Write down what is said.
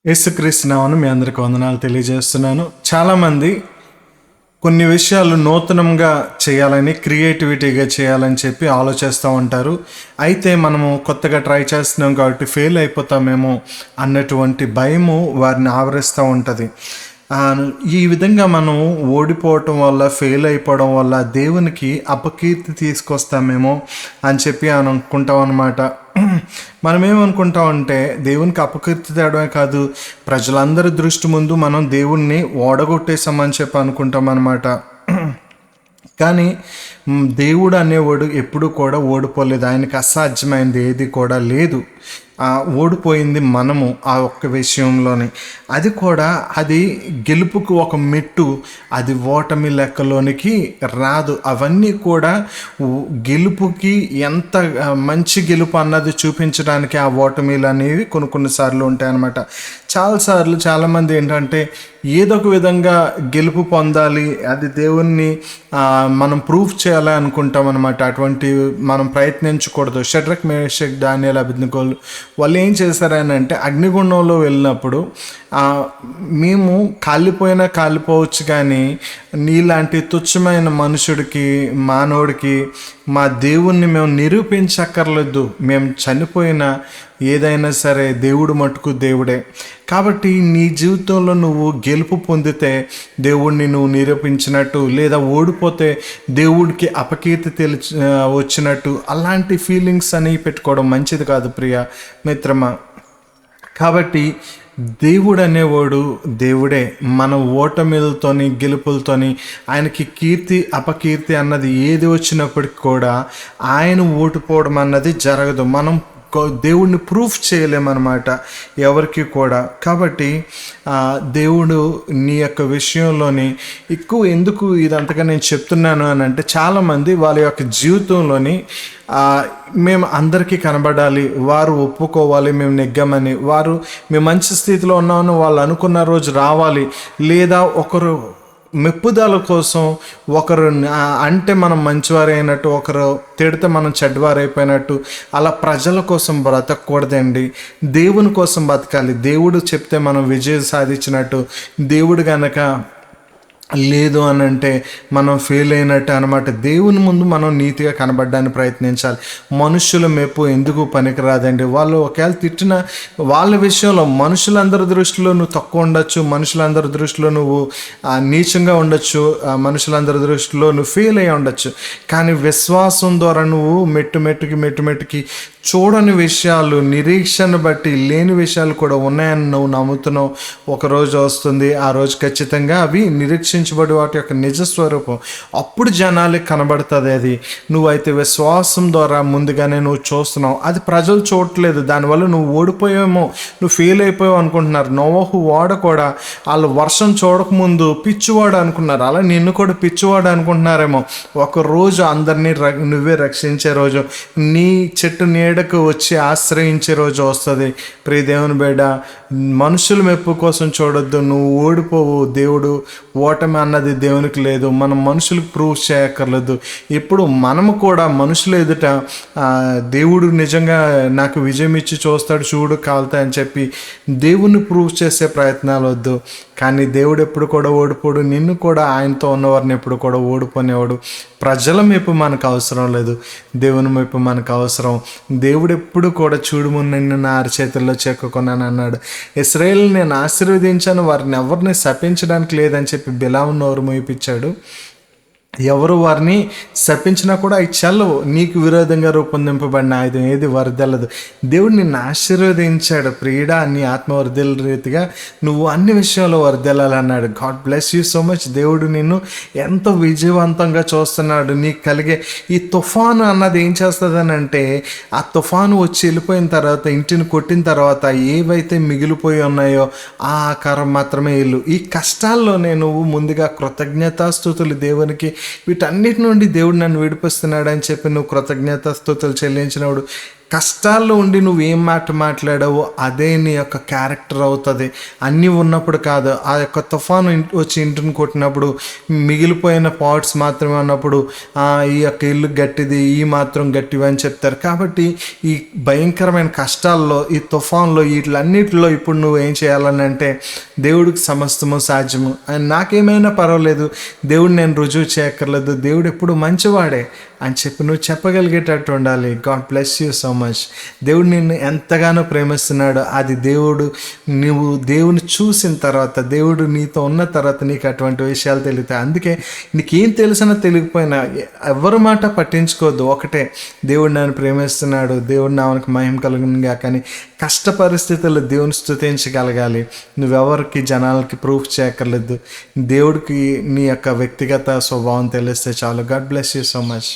యేసుక్రీస్తు నామమున మీ అందరికి వందనాలు తెలియజేస్తున్నాను. చాలామంది కొన్ని విషయాలు నూతనంగా చేయాలని, క్రియేటివిటీగా చేయాలని చెప్పి ఆలోచిస్తూ ఉంటారు. అయితే మనము కొత్తగా ట్రై చేస్తున్నాం కాబట్టి ఫెయిల్ అయిపోతామేమో అన్నటువంటి భయము వారిని ఆవరిస్తూ ఉంటుంది. ఈ విధంగా మనం ఓడిపోవటం వల్ల, ఫెయిల్ అయిపోవడం వల్ల దేవునికి అపకీర్తి తీసుకొస్తామేమో అని చెప్పి అనుకుంటాం అన్నమాట. మనం ఏమనుకుంటామంటే దేవునికి అపకీర్తి తేడమే కాదు, ప్రజలందరి దృష్టి ముందు మనం దేవుణ్ణి ఓడగొట్టేసామని చెప్పి అనుకుంటాం అన్నమాట. కానీ దేవుడు అనేవాడు ఎప్పుడు కూడా ఓడిపోలేదు. ఆయనకి అసాధ్యమైనది ఏది కూడా లేదు. ఓడిపోయింది మనము ఆ ఒక్క విషయంలోనే. అది కూడా అది గెలుపుకు ఒక మెట్టు, అది ఓటమి లెక్కలోనికి రాదు. అవన్నీ కూడా గెలుపుకి ఎంత మంచి గెలుపు అన్నది చూపించడానికి ఆ ఓటమిలు అనేవి కొన్నిసార్లు ఉంటాయన్నమాట. చాలాసార్లు చాలామంది ఏంటంటే ఏదో ఒక విధంగా గెలుపు పొందాలి, అది దేవుణ్ణి మనం ప్రూఫ్ చేయాలి అనుకుంటాం అనమాట. అటువంటి మనం ప్రయత్నించకూడదు. షడ్రక్, మేషక్, దానియేలు, అబేద్నెగోలు వాళ్ళు ఏం చేశారని అంటే అగ్నిగుండంలో వెళ్ళినప్పుడు మేము కాలిపోవచ్చు, కానీ నీలాంటి తుచ్చమైన మనుషుడికి, మానవుడికి మా దేవుణ్ణి మేము నిరూపించక్కర్లేదు. మేము చనిపోయినా ఏదైనా సరే దేవుడు మటుకు దేవుడే. కాబట్టి నీ జీవితంలో నువ్వు గెలుపు పొందితే దేవుణ్ణి నువ్వు నిరూపించినట్టు, లేదా ఓడిపోతే దేవుడికి అపకీర్తి వచ్చినట్టు, అలాంటి ఫీలింగ్స్ అనేవి పెట్టుకోవడం మంచిది కాదు ప్రియ మిత్రమా. కాబట్టి దేవుడు అనేవాడు దేవుడే. మన ఓటమిలతోని, గెలుపులతోని ఆయనకి కీర్తి అపకీర్తి అన్నది ఏది వచ్చినప్పటికి కూడా ఆయన ఓడిపోవడం అన్నది జరగదు. మనం దేవుడిని ప్రూఫ్ చేయలేమన్నమాట ఎవరికి కూడా. కాబట్టి దేవుడు నీ యొక్క విషయంలోని ఎందుకు ఇదంతగా నేను చెప్తున్నాను అని అంటే, చాలామంది వాళ్ళ యొక్క జీవితంలోని మేము అందరికీ కనబడాలి, వారు ఒప్పుకోవాలి మేము నెగ్గామని, మేము మంచి స్థితిలో ఉన్నామని వాళ్ళు అనుకున్న రోజు రావాలి, లేదా ఒకరు మెప్పుదల కోసం, ఒకరు అంటే మనం మంచివారు అయినట్టు, ఒకరు తిడితే మనం చెడ్డవారైపోయినట్టు అలా ప్రజల కోసం బ్రతకూడదండి. దేవుని కోసం బతకాలి. దేవుడు చెప్తే మనం విజయం సాధించినట్టు, దేవుడు గనక లేదు అని అంటే మనం ఫెయిల్ అయినట్టు అనమాట. దేవుని ముందు మనం నీతిగా కనబడడానికి ప్రయత్నించాలి. మనుషుల మెప్పు ఎందుకు పనికిరాదండి. వాళ్ళు ఒకవేళ తిట్టిన వాళ్ళ విషయంలో మనుషులందరి దృష్టిలో నువ్వు తక్కువ ఉండొచ్చు, మనుషులందరి దృష్టిలో నువ్వు నీచంగా ఉండొచ్చు, మనుషులందరి దృష్టిలో నువ్వు ఫెయిల్ అయ్యి ఉండొచ్చు. కానీ విశ్వాసం ద్వారా నువ్వు మెట్టుకి చూడని విషయాలు, నిరీక్షణ బట్టి లేని విషయాలు కూడా ఉన్నాయని నువ్వు నమ్ముతున్నావు. ఒకరోజు వస్తుంది, ఆ రోజు ఖచ్చితంగా అవి నిరీక్షించబడి వాటి యొక్క నిజస్వరూపం అప్పుడు జనాలకి కనబడుతుంది. అది నువ్వైతే విశ్వాసం ద్వారా ముందుగానే నువ్వు చూస్తున్నావు. అది ప్రజలు చూడట్లేదు. దానివల్ల నువ్వు ఓడిపోయామో, నువ్వు ఫెయిల్ అయిపోయావు అనుకుంటున్నారు. నోవహు ఓడ కూడా వాళ్ళు వర్షం చూడకముందు పిచ్చివాడు అనుకున్నారు. అలా నిన్ను కూడా పిచ్చివాడు అనుకుంటున్నారేమో. ఒకరోజు అందరినీ నువ్వే రక్షించే రోజు, నీ చెట్టు నీడకు వచ్చి ఆశ్రయించే రోజు వస్తుంది. ప్రియ దేవుని బిడ్డ, మనుషుల మెప్పు కోసం చూడొద్దు. నువ్వు ఓడిపోవు. దేవుడు ఓటమి అన్నది దేవునికి లేదు. మనం మనుషులకు ప్రూవ్ చేయక్కర్లేదు. ఇప్పుడు మనము కూడా మనుషుల ఎదుట దేవుడు నిజంగా నాకు విజయం ఇచ్చి చూస్తాడు, చూడు కాలుతా అని చెప్పి దేవుణ్ణి ప్రూవ్ చేసే ప్రయత్నాలు వద్దు. కానీ దేవుడు ఎప్పుడు కూడా ఓడిపోడు. నిన్ను కూడా, ఆయనతో ఉన్నవారిని ఎప్పుడు కూడా ఓడిపోనేవాడు. ప్రజల మెప్పు మనకు అవసరం లేదు, దేవుని మెప్పు మనకు అవసరం. దేవుడు ఎప్పుడు కూడా చూడుము నిన్ను నా అరచేతుల్లో చెక్కుకున్నాను అన్నాడు. ఇశ్రాయేలుని నేను ఆశీర్వదించాను, వారిని ఎవరిని శపించడానికి లేదని చెప్పి బిలాము నోరు మోయిపించాడు. ఎవరు వారిని శపించినా కూడా అవి చల్లవు. నీకు విరోధంగా రూపొందింపబడిన ఆయుధం ఏది వర్దెల్లదు. దేవుడు నిన్ను ఆశీర్వదించాడు. ప్రియుడా, నీ ఆత్మ వర్దెల రీతిగా నువ్వు అన్ని విషయాల్లో వర్దెల్లాలన్నాడు. God bless you so much. దేవుడు నిన్ను ఎంతో విజయవంతంగా చూస్తున్నాడు. నీకు కలిగే ఈ తుఫాను అన్నది ఏం చేస్తుందని అంటే, ఆ తుఫాను వచ్చి వెళ్ళిపోయిన తర్వాత, ఇంటిని కొట్టిన తర్వాత ఏవైతే మిగిలిపోయి ఉన్నాయో ఆ ఆకారం మాత్రమే ఇల్లు. ఈ కష్టాల్లోనే నువ్వు ముందుగా కృతజ్ఞతాస్తుతులు దేవునికి, వీటన్నిటి నుండి దేవుడు నన్ను విడిపిస్తున్నాడు అని చెప్పి నువ్వు కృతజ్ఞతాస్తుతులు చెల్లించినప్పుడు కష్టాల్లో ఉండి నువ్వు ఏం మాట మాట్లాడావో అదే నీ యొక్క క్యారెక్టర్ అవుతుంది. అన్నీ ఉన్నప్పుడు కాదు. ఆ యొక్క తుఫాను వచ్చి ఇంటిని కొట్టినప్పుడు మిగిలిపోయిన పార్ట్స్ మాత్రమే ఉన్నప్పుడు ఈ యొక్క ఇల్లు గట్టిది, ఈ మాత్రం గట్టివి అని చెప్తారు. కాబట్టి ఈ భయంకరమైన కష్టాల్లో, ఈ తుఫాన్లో, వీటిలన్నిటిలో ఇప్పుడు నువ్వు ఏం చేయాలని అంటే, దేవుడికి సమస్తము సాధ్యము, నాకేమైనా పర్వాలేదు, దేవుడు నేను రుజువు చేయక్కర్లేదు, దేవుడు ఎప్పుడు మంచివాడే అని చెప్పి నువ్వు చెప్పగలిగేటట్టు ఉండాలి. God bless you so much. దేవుడు నిన్ను ఎంతగానో ప్రేమిస్తున్నాడు. అది నువ్వు దేవుని చూసిన తర్వాత, దేవుడు నీతో ఉన్న తర్వాత నీకు అటువంటి విషయాలు తెలుగుతాయి. అందుకే నీకేం తెలిసినా తెలియకపోయినా ఎవరి మాట పట్టించుకోవద్దు. ఒకటే, దేవుడు నన్ను ప్రేమిస్తున్నాడు, దేవుడు నామనికి మహిమ కలుగునుగా. కానీ కష్ట పరిస్థితుల్లో దేవుని స్తుతించగలగాలి. నువ్వెవరికి జనాలకి ప్రూఫ్ చేయక్కర్లేదు. దేవుడికి నీ యొక్క వ్యక్తిగత స్వభావం తెలిస్తే చాలు. God bless you so much.